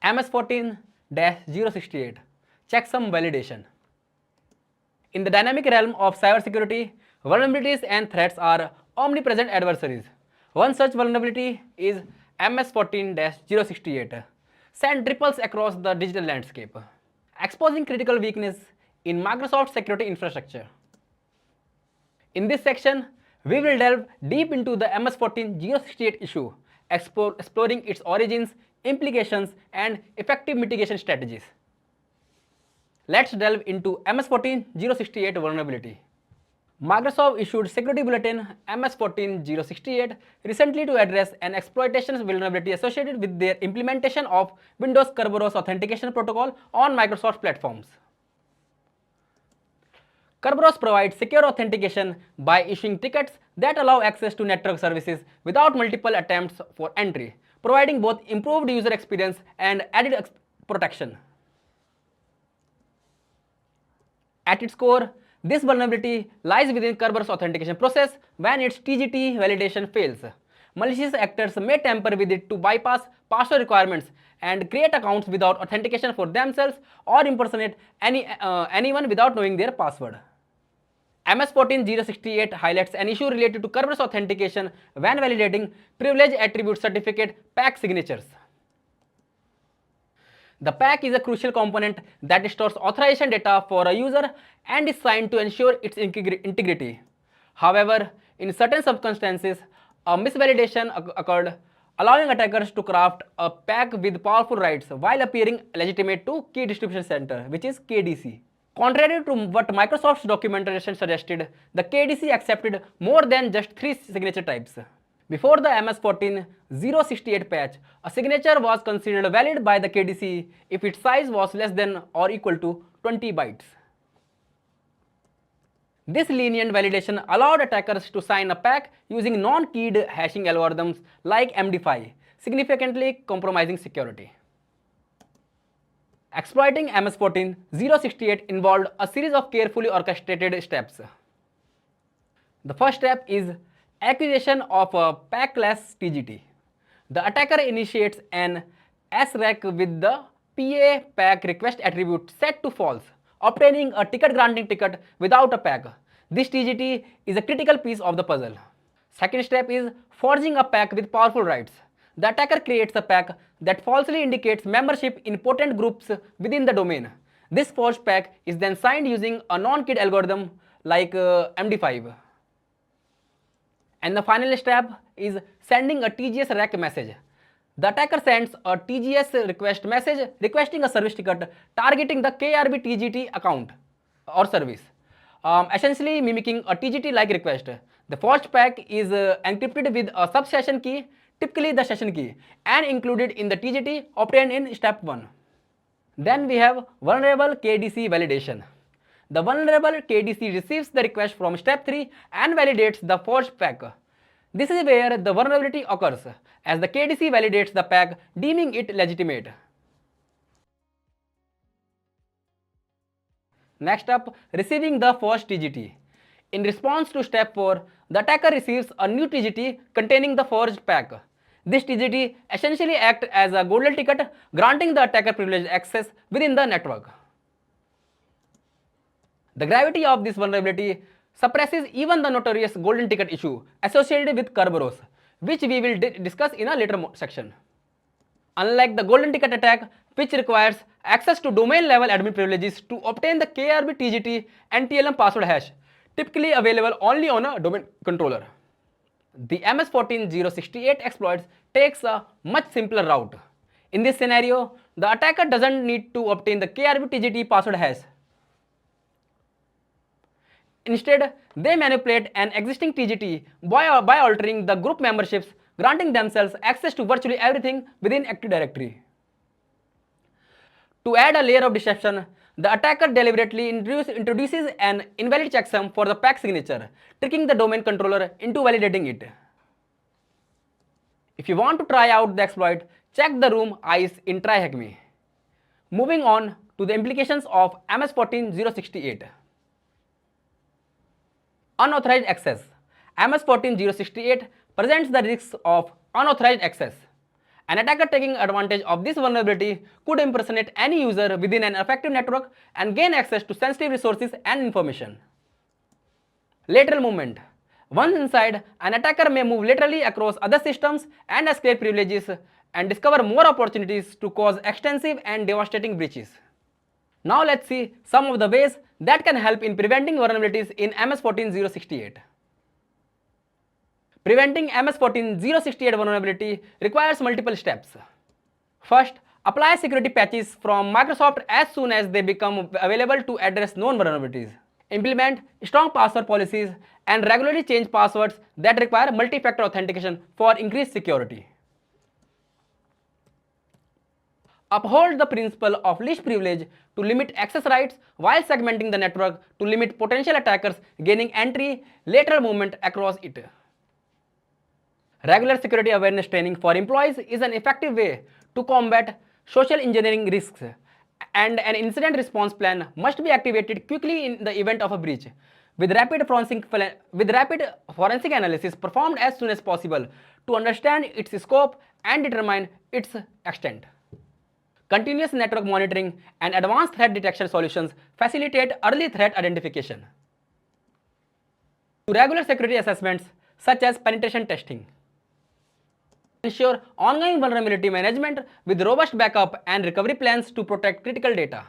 MS14-068 Checksum Validation. In the dynamic realm of cybersecurity, vulnerabilities and threats are omnipresent adversaries. One such vulnerability is MS14-068, sent ripples across the digital landscape, exposing critical weakness in Microsoft's security infrastructure. In this section, we will delve deep into the MS14-068 issue, exploring its origins, implications, and effective mitigation strategies. Let's delve into MS14-068 vulnerability. Microsoft issued Security Bulletin MS14-068 recently to address an exploitation vulnerability associated with their implementation of Windows Kerberos authentication protocol on Microsoft platforms. Kerberos provides secure authentication by issuing tickets that allow access to network services without multiple attempts for entry, providing both improved user experience and added protection. At its core, this vulnerability lies within Kerberos authentication process. When its TGT validation fails, malicious actors may tamper with it to bypass password requirements and create accounts without authentication for themselves or impersonate anyone without knowing their password. MS14-068 highlights an issue related to Kerberos authentication when validating privilege attribute certificate PAC signatures. The PAC is a crucial component that stores authorization data for a user and is signed to ensure its integrity. However, in certain circumstances, a misvalidation occurred, allowing attackers to craft a PAC with powerful rights while appearing legitimate to Key Distribution Center, which is KDC. Contrary to what Microsoft's documentation suggested, the KDC accepted more than just 3 signature types. Before the MS14-068 patch, a signature was considered valid by the KDC if its size was less than or equal to 20 bytes. This lenient validation allowed attackers to sign a PAC using non-keyed hashing algorithms like MD5, significantly compromising security. Exploiting MS14-068 involved a series of carefully orchestrated steps. The first step is acquisition of a PAC-less TGT. The attacker initiates an SREC with the PA PAC request attribute set to false, obtaining a ticket granting ticket without a PAC. This TGT is a critical piece of the puzzle. Second step is forging a PAC with powerful rights. The attacker creates a PAC that falsely indicates membership in potent groups within the domain. This forged PAC is then signed using a non-keyed algorithm like MD5. And the final step is sending a TGS REC message. The attacker sends a TGS request message requesting a service ticket targeting the KRB TGT account or service, essentially mimicking a TGT-like request. The forged PAC is encrypted with a sub-session key, typically the session key, and included in the TGT obtained in step 1. Then we have vulnerable KDC validation. The vulnerable KDC receives the request from step 3 and validates the forged PAC. This is where the vulnerability occurs, as the KDC validates the PAC, deeming it legitimate. Next up, receiving the forged TGT. In response to step 4, the attacker receives a new TGT containing the forged PAC. This TGT essentially acts as a golden ticket, granting the attacker privileged access within the network. The gravity of this vulnerability suppresses even the notorious golden ticket issue associated with Kerberos, which we will discuss in a later section. Unlike the golden ticket attack, which requires access to domain-level admin privileges to obtain the KRB TGT and TLM password hash, typically available only on a domain controller. The MS14-068 exploits takes a much simpler route. In this scenario, the attacker doesn't need to obtain the KRB TGT password hash. Instead, they manipulate an existing TGT by altering the group memberships, granting themselves access to virtually everything within Active Directory. To add a layer of deception, the attacker deliberately introduces an invalid checksum for the PAC signature, tricking the domain controller into validating it. If you want to try out the exploit, check the room ICE in Try Hack Me. Moving on to the implications of MS14-068. Unauthorized access. MS14-068 presents the risks of unauthorized access. An attacker taking advantage of this vulnerability could impersonate any user within an affected network and gain access to sensitive resources and information. Lateral movement. Once inside, an attacker may move laterally across other systems and escalate privileges and discover more opportunities to cause extensive and devastating breaches. Now let's see some of the ways that can help in preventing vulnerabilities in MS14-068. Preventing MS14-068 vulnerability requires multiple steps. First, apply security patches from Microsoft as soon as they become available to address known vulnerabilities. Implement strong password policies and regularly change passwords that require multi-factor authentication for increased security. Uphold the principle of least privilege to limit access rights while segmenting the network to limit potential attackers gaining entry lateral movement across it. Regular security awareness training for employees is an effective way to combat social engineering risks, and an incident response plan must be activated quickly in the event of a breach, with rapid forensic analysis performed as soon as possible to understand its scope and determine its extent. Continuous network monitoring and advanced threat detection solutions facilitate early threat identification. To regular security assessments such as penetration testing. Ensure ongoing vulnerability management with robust backup and recovery plans to protect critical data.